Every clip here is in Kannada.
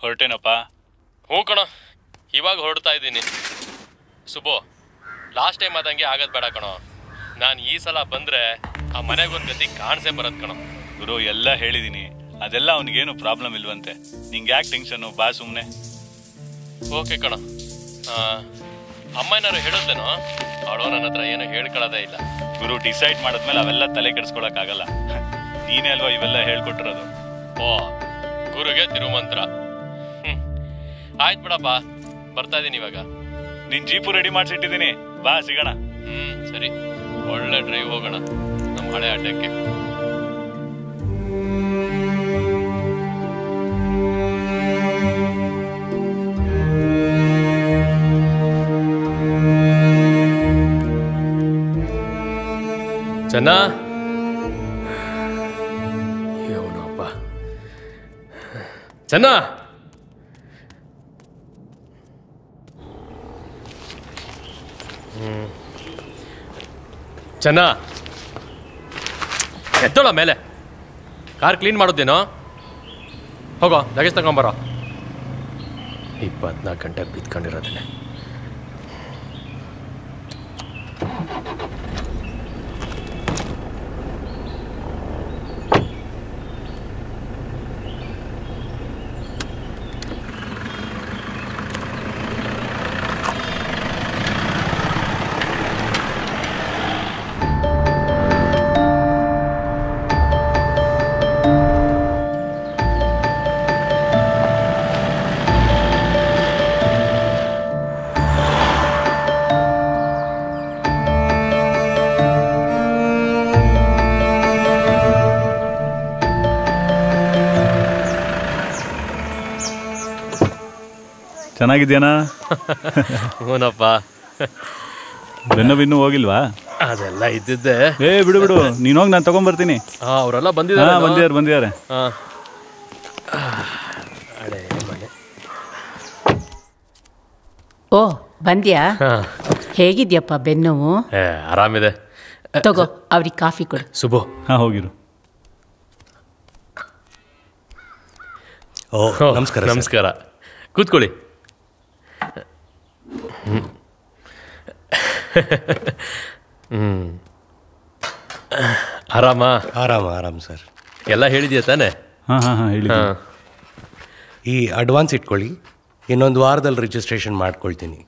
ಹೊರಟೇನಪ್ಪ? ಹ್ಞೂ ಕಣ, ಇವಾಗ ಹೊರಡ್ತಾ ಇದ್ದೀನಿ. ಸುಬೋ, ಲಾಸ್ಟ್ ಟೈಮ್ ಆದಂಗೆ ಆಗೋದು ಬೇಡ ಕಣೋ. ನಾನು ಈ ಸಲ ಬಂದರೆ ಆ ಮನೆಗೊಂದು ಗತಿ ಕಾಣಿಸೇ ಬರೋದು ಕಣೋ. ಗುರು, ಎಲ್ಲ ಹೇಳಿದ್ದೀನಿ, ಅದೆಲ್ಲ ಅವನಿಗೇನು ಪ್ರಾಬ್ಲಮ್ ಇಲ್ವಂತೆ. ನಿಂಗೆ ಯಾಕೆ ಟೆನ್ಷನ್ನು, ಬಾ ಸುಮ್ಮನೆ. ಓಕೆ ಕಣ. ಅಮ್ಮ ಏನಾರು ಹೇಳೋದೇನೋ? ಅವಳು ನನ್ನ ಹತ್ರ ಏನು ಹೇಳ್ಕೊಳ್ಳೋದೇ ಇಲ್ಲ. ಗುರು, ಡಿಸೈಡ್ ಮಾಡಿದ್ಮೇಲೆ ಅವೆಲ್ಲ ತಲೆ ಕೆಡಿಸ್ಕೊಳಕ್ಕಾಗಲ್ಲ. ನೀನೇ ಅಲ್ವಾ ಇವೆಲ್ಲ ಹೇಳ್ಕೊಟ್ಟಿರೋದು. ಓ, ಗುರುಗೆ ತಿರುಮಂತ್ರ. ಆಯ್ತು ಬಿಡಪ್ಪ, ಬರ್ತಾ ಇದ್ದೀನಿ ಇವಾಗ. ನಿನ್ ಜೀಪು ರೆಡಿ ಮಾಡಿಸಿಟ್ಟಿದ್ದೀನಿ, ಬಾ ಸಿಗೋಣ. ಸರಿ, ಒಳ್ಳೆ ಡ್ರೈವ್ ಹೋಗೋಣ ನಮ್ಮ ಹಳೆ ಅಡ್ಡಕ್ಕೆ. ಚೆನ್ನ ಇವನಪ್ಪ, ಚೆನ್ನ ಚೆನ್ನ, ಎತ್ತೋಳ ಮೇಲೆ. ಕಾರ್ ಕ್ಲೀನ್ ಮಾಡೋದೇನೋ? ಹೋಗೋ, ಲಗೇಜ್ ತಗೊಂಬರೋ. 24 ಗಂಟೆ ಬಿದ್ಕೊಂಡಿರೋದನ್ನೇ. ಚೆನ್ನಾಗಿದ್ಯಾನಾ? ಹೂನಪ್ಪ. ಇನ್ನೂ ಹೋಗಿಲ್ವಾ? ಅದೆಲ್ಲ ಇದ್ದಿದ್ದೆ. ಬಿಡು ಬಿಡು, ನೀನು ಹೋಗಿ ನಾನು ತಗೊಂಡ್ಬರ್ತೀನಿ. ಅವರೆಲ್ಲ ಬಂದಿದ್ದಾರೆ. ಬಂದಿದ್ದಾರೆ. ಓ, ಬಂದ್ಯಾ? ಹೇಗಿದ್ಯಪ್ಪ ಬೆನ್ನೋವು? ಆರಾಮಿದೆ. ತಗೋ, ಅವ್ರಿಗೆ ಕಾಫಿ ಕೊಡು. ಸುಬೋ, ಹೋಗಿರು. ನಮಸ್ಕಾರ. ನಮಸ್ಕಾರ, ಕೂತ್ಕೊಳ್ಳಿ. ಆರಾಮ ಸರ್. ಎಲ್ಲ ಹೇಳಿದ್ಯಾ ತಾನೆ? ಹೇಳಿ. ಈ ಅಡ್ವಾನ್ಸ್ ಇಟ್ಕೊಳ್ಳಿ, ಇನ್ನೊಂದು ವಾರದಲ್ಲಿ ರಿಜಿಸ್ಟ್ರೇಷನ್ ಮಾಡ್ಕೊಳ್ತೀನಿ.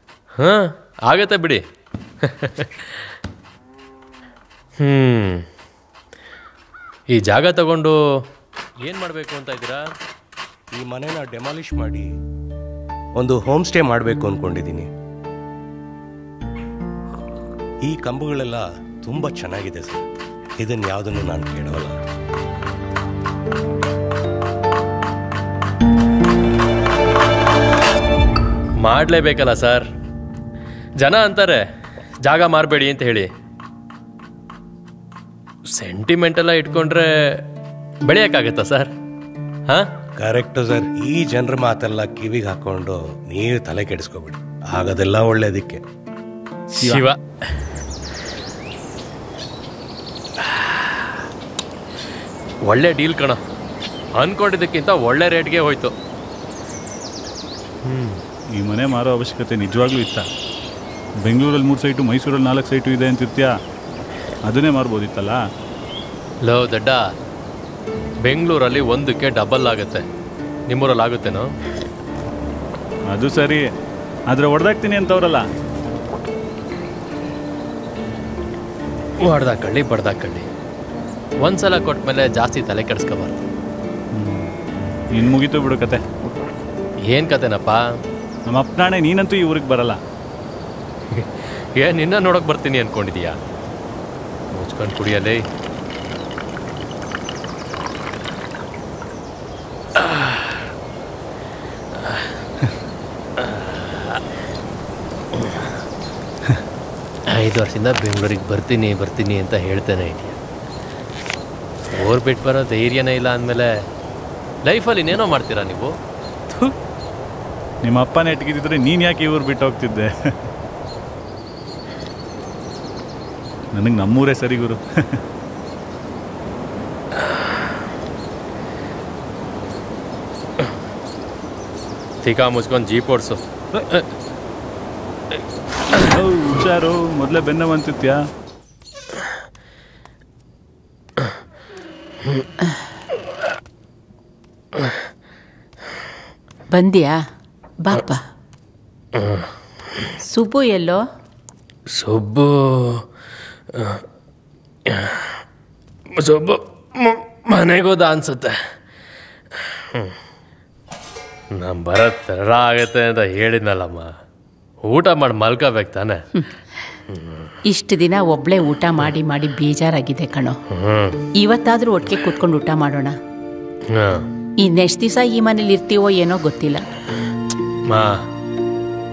ಆಗತ್ತೆ ಬಿಡಿ. ಈ ಜಾಗ ತಗೊಂಡು ಏನು ಮಾಡಬೇಕು ಅಂತ ಇದ್ದೀರಾ? ಈ ಮನೆನ ಡೆಮಾಲಿಷ್ ಮಾಡಿ ಒಂದು ಹೋಮ್ ಸ್ಟೇ ಮಾಡಬೇಕು ಅಂದ್ಕೊಂಡಿದ್ದೀನಿ. ಈ ಕಂಬಗಳೆಲ್ಲ ತುಂಬ ಚೆನ್ನಾಗಿದೆ ಸರ್. ಇದನ್ನು ಯಾವುದನ್ನು ನಾನು ಕೇಳೋಲ್ಲ. ಮಾಡಲೇಬೇಕಲ್ಲ ಸರ್. ಜನ ಅಂತಾರೆ ಜಾಗ ಮಾರಬೇಡಿ ಅಂತ ಹೇಳಿ. ಸೆಂಟಿಮೆಂಟೆಲ್ಲ ಇಟ್ಕೊಂಡ್ರೆ ಬೆಳೆಯೋಕ್ಕಾಗತ್ತಾ ಸರ್? Correct sir. ಈ ಜನರ ಮಾತೆಲ್ಲ ಕಿವಿಗೆ ಹಾಕೊಂಡು ನೀವು ತಲೆ ಕೆಡಿಸ್ಕೋಬಿಡಿ, ಆಗೋದೆಲ್ಲ ಒಳ್ಳೇದಕ್ಕೆ. ಶಿವ, ಒಳ್ಳೆ ಡೀಲ್ ಕಣ. ಅನ್ಕೊಂಡಿದ್ದಕ್ಕಿಂತ ಒಳ್ಳೆ ರೇಟ್ಗೆ ಹೋಯ್ತು. ಈ ಮನೆ ಮಾರೋ ಅವಶ್ಯಕತೆ ನಿಜವಾಗ್ಲೂ ಇತ್ತ? ಬೆಂಗಳೂರಲ್ಲಿ 3 ಸೈಟು, ಮೈಸೂರಲ್ಲಿ 4 ಸೈಟು ಇದೆ ಅಂತಿರ್ತೀಯ, ಅದನ್ನೇ ಮಾರ್ಬೋದಿತ್ತಲ್ಲ. ಲೋ ದಡ್ಡ, ಬೆಂಗಳೂರಲ್ಲಿ 1ಕ್ಕೆ ಡಬಲ್ ಆಗುತ್ತೆ. ನಿಮ್ಮೂರಲ್ಲಿ ಆಗುತ್ತೇನೋ? ಅದು ಸರಿ, ಆದರೆ ಹೊಡೆದಾಕ್ತೀನಿ ಅಂತವ್ರಲ್ಲ. ಹೊಡೆದಾಕಳ್ಳಿ ಬಡ್ದಾಕಳ್ಳಿ, ಒಂದ್ಸಲ ಕೊಟ್ಮೇಲೆ ಜಾಸ್ತಿ ತಲೆ ಕೆಡಿಸ್ಕೋಬಾರ್ದು. ಇನ್ನು ಮುಗೀತು ಬಿಡು ಕತೆ. ಏನು ಕತೆನಪ್ಪ? ನಮ್ಮ ಅಪ್ಪನಾಣೆ, ನೀನಂತೂ ಈ ಊರಿಗೆ ಬರಲ್ಲ. ನಿನ್ನ ನೋಡೋಕೆ ಬರ್ತೀನಿ ಅಂದ್ಕೊಂಡಿದೀಯಾ? ಮುಚ್ಕೊಂಡು ಕುಡಿಯಲೇ. ಐದು ವರ್ಷದಿಂದ ಬೆಂಗಳೂರಿಗೆ ಬರ್ತೀನಿ ಅಂತ ಹೇಳ್ತಾನೆ ಇದೆಯಾ? ಊರು ಬಿಟ್ಟು ಬರೋ ಧೈರ್ಯನೇ ಇಲ್ಲ ಅಂದಮೇಲೆ ಲೈಫಲ್ಲಿ ಇನ್ನೇನೋ ಮಾಡ್ತೀರಾ ನೀವು? ನಿಮ್ಮ ಅಪ್ಪನೇ ಇಟ್ಕಿದ್ರೆ ನೀನು ಯಾಕೆ ಈ ಊರು ಬಿಟ್ಟು ಹೋಗ್ತಿದ್ದೆ? ನನಗೆ ನಮ್ಮೂರೇ ಸರಿ ಗುರು. ತಿಕಾ ಮುಚ್ಕೊಂಡು ಜೀಪ್ ಓಡಿಸು. ಹುಷಾರು, ಮೊದಲೇ ಬೆನ್ನವ ಅಂತಿತ್ಯಾ? ಬಂದ್ಯಾ? ಬಾಪ. ಸುಬ್ಬು ಎಲ್ಲೋ? ಸುಬ್ಬು ಮನೆಗೋದ ಅನ್ಸುತ್ತೆ. ನಾನು ಬರೋದು ತಡ ಆಗತ್ತೆ ಅಂತ ಹೇಳಿದ್ನಲ್ಲಮ್ಮ. ಊಟ ಮಾಡಿ ಮಲ್ಕೋಬೇಕು ತಾನೆ. ಇಷ್ಟು ದಿನ ಒಬ್ಳೆ ಊಟ ಮಾಡಿ ಮಾಡಿ ಬೇಜಾರಾಗಿದೆ ಕಣೋ. ಇವತ್ತಾದ್ರೂ ಒಟ್ಟಿಗೆ ಕೂತ್ಕೊಂಡು ಊಟ ಮಾಡೋಣ. ಇನ್ನೆಷ್ಟು ದಿವಸ ಈ ಮನೇಲಿ ಇರ್ತೀವೋ ಏನೋ ಗೊತ್ತಿಲ್ಲ. ಮಾ,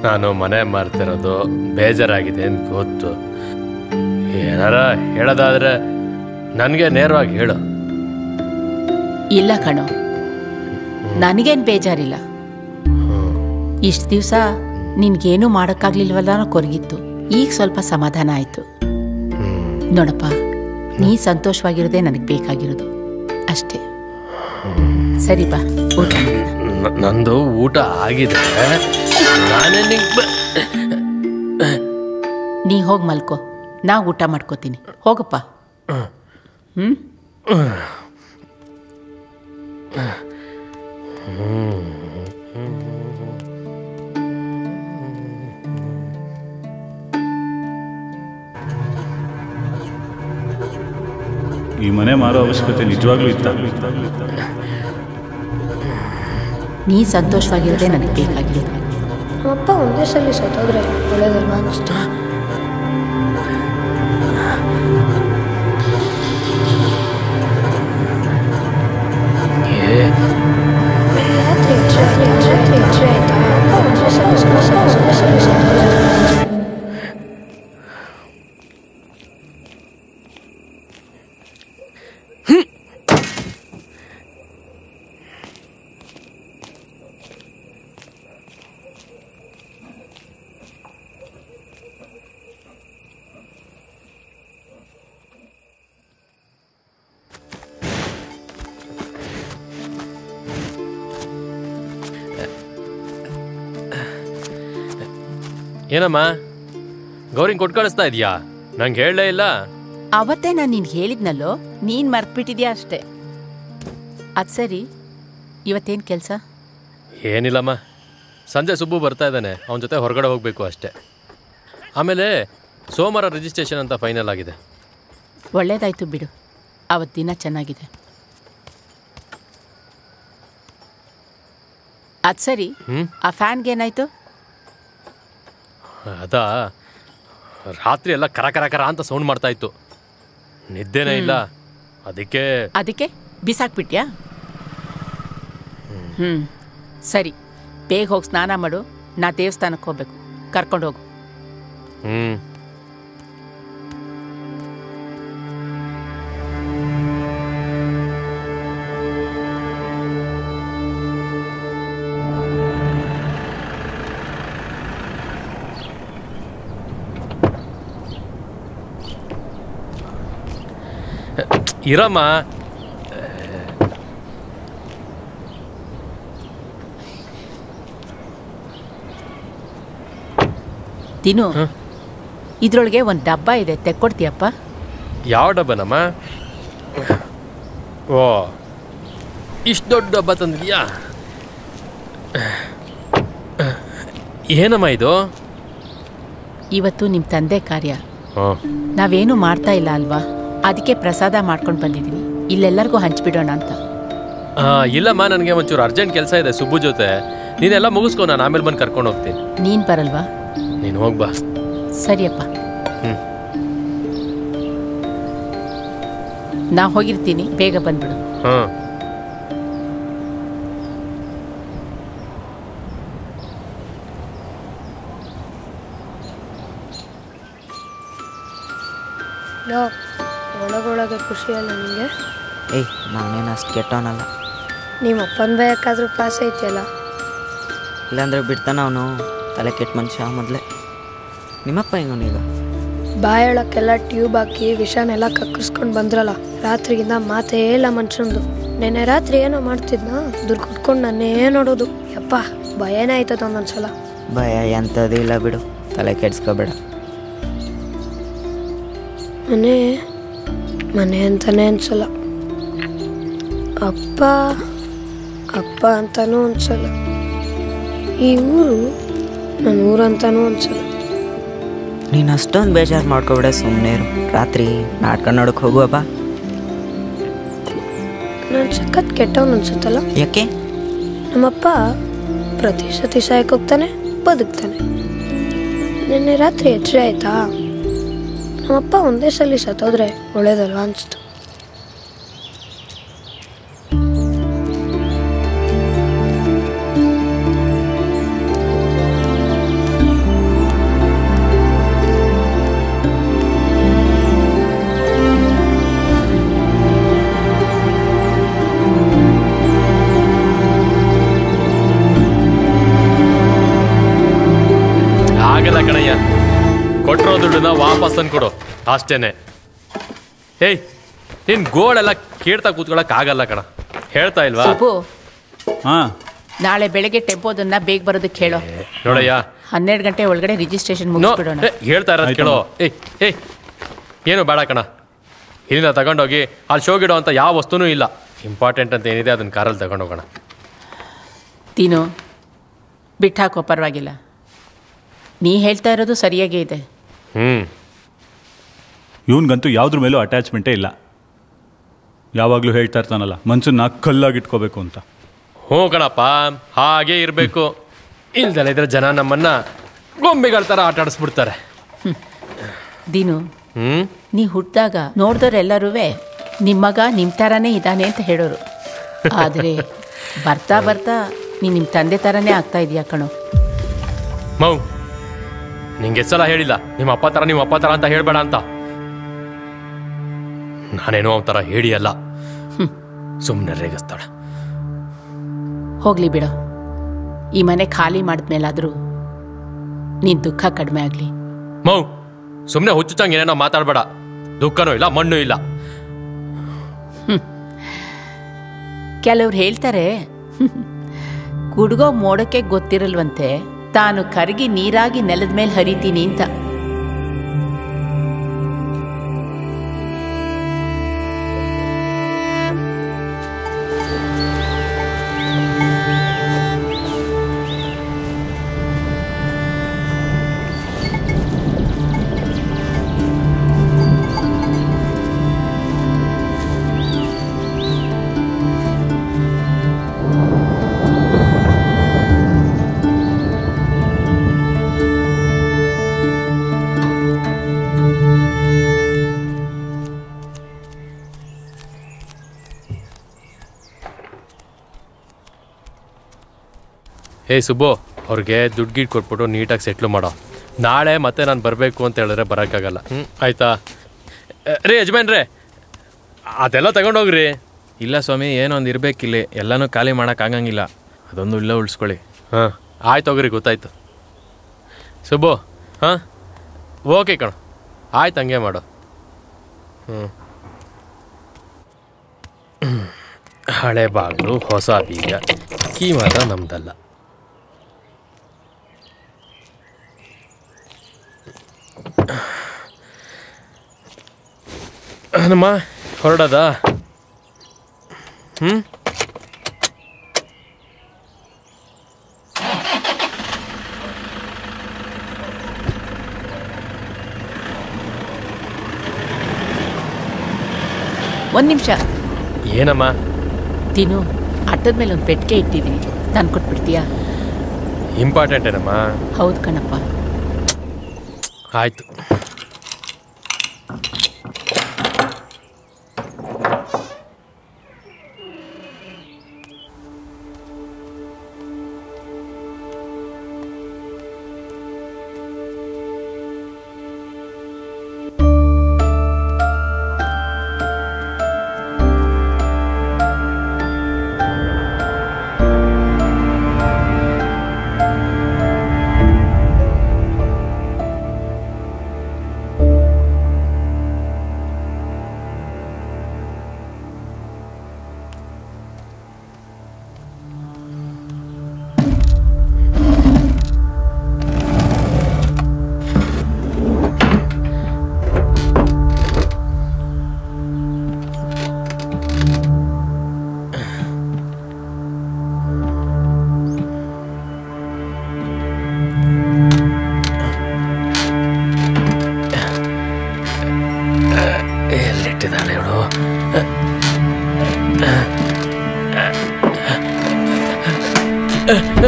ನಾನು ಮನೆ ಮಾರ್ತಿರೋದು ಬೇಜಾರಾಗಿದೆ ಅಂತ ಗೊತ್ತು. ಏನಾರ ಹೇಳೋದಾದ್ರೆ ನನಗೆ ನೇರವಾಗಿ ಹೇಳು. ಇಲ್ಲ ಕಣೋ, ನನಗೇನು ಬೇಜಾರಿಲ್ಲ. ಇಷ್ಟು ದಿವಸ ನಿನ್ಗೇನು ಮಾಡೋಕ್ಕಾಗ್ಲಿಲ್ವಲ್ಲ ಅನ್ನೋ ಕೊರಗಿತ್ತು. ಈಗ ಸ್ವಲ್ಪ ಸಮಾಧಾನ ಆಯಿತು. ನೋಡಪ್ಪ, ನೀ ಸಂತೋಷವಾಗಿರೋದೇ ನನಗೆ ಬೇಕಾಗಿರೋದು ಅಷ್ಟೇ. ಸರಿ ಬಾ, ಊಟ ಮಾಡೋಣ. ನಂದು ಊಟ ಆಗಿದೆ. ನೀ ಹೋಗಿ ಮಲ್ಕೋ, ನಾ ಊಟ ಮಾಡ್ಕೋತೀನಿ. ಹೋಗಪ್ಪ. ಈ ಮನೆ ಮಾರೋ ಅವಶ್ಯಕತೆ ನಿಜವಾಗ್ಲೂ ಇತ್ತ? ನೀ ಸಂತೋಷವಾಗಿರೋದೇ ನನಗೆ ಬೇಕಾಗಿರೋದು. ನಮ್ಮಪ್ಪ ಒಂದೇ ಸಲ ಸತ್ತೋದ್ರೆ ಒಳ್ಳೇದಲ್ವಾ ಅನ್ನಿಸ್ತು. ಏನಮ್ಮ ಗೌರಿಂಗ್ ಕೊಟ್ಟು ಕಳಿಸ್ತಾ ಇದೀಯಾ? ನಂಗೆ ಹೇಳಲೇ ಇಲ್ಲ. ಅವತ್ತೇ ನಾನು ನಿನ್ಗೆ ಹೇಳಿದ್ನಲ್ಲೋ, ನೀನು ಮರ್ತ್ಬಿಟ್ಟಿದ್ಯಾ ಅಷ್ಟೇ. ಅದು ಸರಿ, ಇವತ್ತೇನು ಕೆಲಸ? ಏನಿಲ್ಲಮ್ಮ, ಸಂಜೆ ಸುಬ್ಬು ಬರ್ತಾ ಇದ್ದಾನೆ. ಅವನ ಜೊತೆ ಹೊರಗಡೆ ಹೋಗಬೇಕು ಅಷ್ಟೇ. ಆಮೇಲೆ ಸೋಮವಾರ ರಿಜಿಸ್ಟ್ರೇಷನ್ ಅಂತ ಫೈನಲ್ ಆಗಿದೆ. ಒಳ್ಳೇದಾಯ್ತು ಬಿಡು, ಅವತ್ತು ದಿನ ಚೆನ್ನಾಗಿದೆ. ಅದು ಸರಿ, ಆ ಫ್ಯಾನ್ಗೇನಾಯ್ತು? ಅದಾ, ರಾತ್ರಿ ಎಲ್ಲ ಕರ ಕರ ಕರ ಅಂತ ಸೌಂಡ್ ಮಾಡ್ತಾ ಇತ್ತು. ನಿದ್ದೆನೇ ಇಲ್ಲ. ಅದಕ್ಕೆ ಬಿಸಾಕ್ಬಿಟ್ಯಾ? ಸರಿ, ಬೇಗ ಹೋಗಿ ಸ್ನಾನ ಮಾಡು. ನಾ ದೇವಸ್ಥಾನಕ್ಕೆ ಹೋಗ್ಬೇಕು, ಕರ್ಕೊಂಡು ಹೋಗು. ಇರಮ್ಮ. ತಿನ್ನು. ಇದ್ರೊಳಗೆ ಒಂದು ಡಬ್ಬ ಇದೆ, ತೆಕ್ಕೊಡ್ತೀಯಪ್ಪ? ಯಾವ ಡಬ್ಬನಮ್ಮ? ಓ, ಇಷ್ಟು ದೊಡ್ಡ ಡಬ್ಬ ತಂದಿದ್ಯಾ? ಏನಮ್ಮ ಇದು? ಇವತ್ತು ನಿಮ್ಮ ತಂದೆ ಕಾರ್ಯ. ನಾವೇನು ಮಾಡ್ತಾ ಇಲ್ಲ ಅಲ್ವಾ, ಅದಕ್ಕೆ ಪ್ರಸಾದ ಮಾಡ್ಕೊಂಡು ಬಂದಿದ್ದೀನಿ. ಇಲ್ಲೆಲ್ಲರಿಗೂ ಹಂಚ್ಬಿಡೋಣ ಅಂತ. ಇಲ್ಲಮ್ಮ, ನನಗೆ ಒಂಚೂರು ಅರ್ಜೆಂಟ್ ಕೆಲಸ ಇದೆ ಸುಬ್ಬು ಜೊತೆ. ನೀನೆಲ್ಲ ಮುಗಿಸ್ಕೊ, ನಾನು ಆಮೇಲೆ ಬಂದು ಕರ್ಕೊಂಡು ಹೋಗ್ತೀನಿ. ನೀನು ಬರಲ್ವಾ? ನೀನು ಹೋಗ್ಬಾ. ಸರಿಯಪ್ಪ, ನಾ ಹೋಗಿರ್ತೀನಿ, ಬೇಗ ಬಂದ್ಬಿಡು. ಒಳಗೊಳಗೆ ಖುಷಿ ಅಲ್ಲ ನಿಮಗೆ? ಏಯ್, ನಾನೇನು ಅಷ್ಟು ಕೆಟ್ಟವನಲ್ಲ. ನಿಮ್ಮ ಅಪ್ಪನ ಬಯಕಾದ್ರೂ ಪಾಸ್ ಐತಿಯಲ್ಲ? ಇಲ್ಲಾಂದ್ರೆ ಬಿಡ್ತಾನ ಅವನು, ತಲೆ ಕೆಟ್ಟ ಮನುಷ್ಯ ಮೊದಲೇ. ನಿಮ್ಮಪ್ಪ ಹೆಂಗವನೀಗ? ಬಾಯೊಳಕ್ಕೆಲ್ಲ ಟ್ಯೂಬ್ ಹಾಕಿ ವಿಷನೆಲ್ಲ ಕಕ್ಕರಿಸ್ಕೊಂಡು ಬಂದ್ರಲ್ಲ. ರಾತ್ರಿಗಿಂತ ಮಾತೇ ಇಲ್ಲ ಮನುಷ್ಯಂದು. ನೆನ್ನೆ ರಾತ್ರಿ ಏನೋ ಮಾಡ್ತಿದ್ನ, ದುಡ್ಡು ಕೊಟ್ಕೊಂಡು ನನ್ನೇ ನೋಡೋದು. ಯಪ್ಪ, ಭಯನೇ ಆಯ್ತದ ಒಂದೊಂದ್ಸಲ. ಭಯ ಎಂಥದ್ದು ಇಲ್ಲ ಬಿಡು, ತಲೆ ಕೆಡ್ಸ್ಕೋಬೇಡ. ಮನೆ ಮನೆ ಅಂತಾನೆ ಅನ್ಸಲ್ಲ, ಅಪ್ಪ ಅಪ್ಪ ಅಂತಾನೂ ಅನ್ಸಲ್ಲ, ಈ ಊರು ನನ್ನ ಊರಂತಾನೂ ಅನ್ಸಲ್ಲ. ನೀನು ಅಷ್ಟೊಂದು ಬೇಜಾರು ಮಾಡ್ಕೊಬೇಡ, ಸುಮ್ಮನೆ ಇರು. ರಾತ್ರಿ ನಾಟಕ ನೋಡೋಕೆ ಹೋಗುವ ಬಾ. ನಾನು ಸಖತ್ ಕೆಟ್ಟವನು ಅನ್ಸುತ್ತಲ್ಲ. ಯಾಕೆ? ನಮ್ಮಪ್ಪ ಪ್ರತಿ ಸತಿ ಸಾಯಕ್ಕೆ ಹೋಗ್ತಾನೆ, ಬದುಕ್ತಾನೆ. ನಿನ್ನೆ ರಾತ್ರಿ ಎಚ್ಚರ ಆಯ್ತಾ, ನಮ್ಮಪ್ಪ ಒಂದೇ ಸಲ ಸತ್ತೋದ್ರೆ ಒಳ್ಳೇದಲ್ವಾ ಅನಿಸ್ತು. ಆಗಲ್ಲ ಕಣಯ್ಯ, ಕೊಟ್ಟಿರೋ ದುಡ್ಡನ್ನ ವಾಪಸ್ ತಂದ್ಕೊಡು ಅಷ್ಟೇನೆ. ಏಯ್, ನಿನ್ ಗೋಳೆಲ್ಲ ಕೇಳ್ತಾ ಕೂತ್ಕೊಳಕ್ ಆಗಲ್ಲ ಕಣ, ಹೇಳ್ತಾ ಇಲ್ವಾ? ಸುಬ್ಬು, ಹಾಂ ನಾಳೆ ಬೆಳಗ್ಗೆ ಟೆಂಪೋದನ್ನ ಬೇಗ ಬರೋದಕ್ಕೆ ಹೇಳೋ. ನೋಡಯ್ಯ, 12 ಗಂಟೆ ಒಳಗಡೆ ರಿಜಿಸ್ಟ್ರೇಷನ್ ಮುಗಿಸ್ಬಿಡೋಣ. ಹೇಳ್ತಾ ಇರೋದು ಕೇಳೋ. ಏಯ್ ಏನು ಬೇಡ ಕಣ, ಇಲ್ಲಿಂದ ತಗೊಂಡೋಗಿ ಅಲ್ಲಿ ಶೋಗಿಡೋ ಅಂತ ಯಾವ ವಸ್ತುನೂ ಇಲ್ಲ. ಇಂಪಾರ್ಟೆಂಟ್ ಅಂತ ಏನಿದೆ ಅದನ್ನ ಕಾರಲ್ಲಿ ತಗೊಂಡೋಗೋಣ. ತಿನ್ನು, ಬಿಟ್ಟು ಹಾಕೋ, ಪರವಾಗಿಲ್ಲ. ನೀ ಹೇಳ್ತಾ ಇರೋದು ಸರಿಯಾಗೇ ಇದೆ. ಇವನ್ಗಂತೂ ಯಾವುದ್ರ ಮೇಲೂ ಅಟ್ಯಾಚ್ಮೆಂಟೇ ಇಲ್ಲ. ಯಾವಾಗಲೂ ಹೇಳ್ತಾ ಇರ್ತಾನಲ್ಲ, ಮನ್ಸನ್ನ ಕಲ್ಲಾಗಿಟ್ಕೋಬೇಕು ಅಂತ. ಹ್ಞೂ ಕಣಪ್ಪ, ಹಾಗೇ ಇರಬೇಕು. ಇಲ್ದಲ್ಲ ಇದ್ರೆ ಜನ ನಮ್ಮನ್ನ ಗೊಂಬೆಗಳ ಥರ ಆಟ ಆಡಿಸ್ಬಿಡ್ತಾರೆ. ದೀನು, ನೀ ಹುಟ್ಟಿದಾಗ ನೋಡಿದವರೆಲ್ಲರೂ ನಿಮ್ಮ ಮಗ ನಿಮ್ಮ ಥರನೇ ಇದ್ದಾನೆ ಅಂತ ಹೇಳೋರು. ಆದರೆ ಬರ್ತಾ ಬರ್ತಾ ನೀ ನಿಮ್ಮ ತಂದೆ ಥರನೇ ಆಗ್ತಾ ಇದೆಯಾ ಕಣೋ. ಮೌ, ನಿಂಗೆ ಸಲ ಹೇಳಿಲ್ಲ ನಿಮ್ಮ ಅಪ್ಪ ಥರ ಅಂತ ಹೇಳಬೇಡ ಅಂತ. ನಾನೇನೋ ಅವನ ಥರ ಹೇಳಿಯಲ್ಲ, ಸುಮ್ಮನೆ ರೇಗಿಸ್ತಾಳೆ. ಹೋಗ್ಲಿ ಬಿಡೋ, ಈ ಮನೆ ಖಾಲಿ ಮಾಡಿದ್ಮೇಲಾದರೂ ನಿನ್ನ ದುಃಖ ಕಡಿಮೆ ಆಗಲಿ. ಮೌ, ಸುಮ್ಮನೆ ಹುಚ್ಚುಚ್ಚಂಗೆ ಏನೇನೋ ಮಾತಾಡಬೇಡ. ದುಃಖನೂ ಇಲ್ಲ, ಮಣ್ಣು ಇಲ್ಲ. ಕೆಲವ್ರು ಹೇಳ್ತಾರೆ, ಕುಡ್ಗೋ ಮೋಡಕ್ಕೆ ಗೊತ್ತಿರಲ್ವಂತೆ ತಾನು ಕರಗಿ ನೀರಾಗಿ ನೆಲದ ಮೇಲೆ ಹರಿತೀನಿ ಅಂತ. ಸುಬ್ಬು, ಅವ್ರಿಗೆ ದುಡ್ಡು ಗಿಡ್ ಕೊಟ್ಬಿಟ್ಟು ನೀಟಾಗಿ ಸೆಟ್ಲು ಮಾಡೋ. ನಾಳೆ ಮತ್ತೆ ನಾನು ಬರಬೇಕು ಅಂತ ಹೇಳಿದ್ರೆ ಬರೋಕ್ಕಾಗಲ್ಲ. ಆಯ್ತಾ ರೀ ಯಜಮಾನ್ರೇ, ಅದೆಲ್ಲ ತಗೊಂಡೋಗ್ರಿ. ಇಲ್ಲ ಸ್ವಾಮಿ, ಏನೊಂದು ಇರಬೇಕಿಲ್ಲಿ, ಎಲ್ಲನೂ ಖಾಲಿ ಮಾಡೋಕ್ಕಾಗಂಗಿಲ್ಲ. ಅದೊಂದು ಇಲ್ಲ ಉಳಿಸ್ಕೊಳ್ಳಿ. ಹಾಂ ಆಯ್ತು ಹೋಗ್ರಿ, ಗೊತ್ತಾಯ್ತು. ಸುಬ್ಬು, ಹಾಂ ಓಕೆ ಕಣ, ಆಯ್ತು ಹಂಗೆ ಮಾಡು. ಹಳೆ ಬಾಗಿಲು, ಹೊಸ ಬೀಗ, ಕೀ ಮಾತ್ರ ನಮ್ದಲ್ಲ. ನಮ್ಮ ಹೊರಡದ? ಒಂದು ನಿಮಿಷ. ಏನಮ್ಮ? ತಿನ್ನು, ಅಟ್ಟದ ಮೇಲೆ ಒಂದು ಪೆಟ್ಟಿಗೆ ಇಟ್ಟಿದ್ದೀನಿ, ನಾನು ಕೊಟ್ಬಿಡ್ತೀಯಾ? ಇಂಪಾರ್ಟೆಂಟ್ ಏನಮ್ಮ? ಹೌದು ಕಣಪ್ಪ. ಆಯ್ತು. Uh.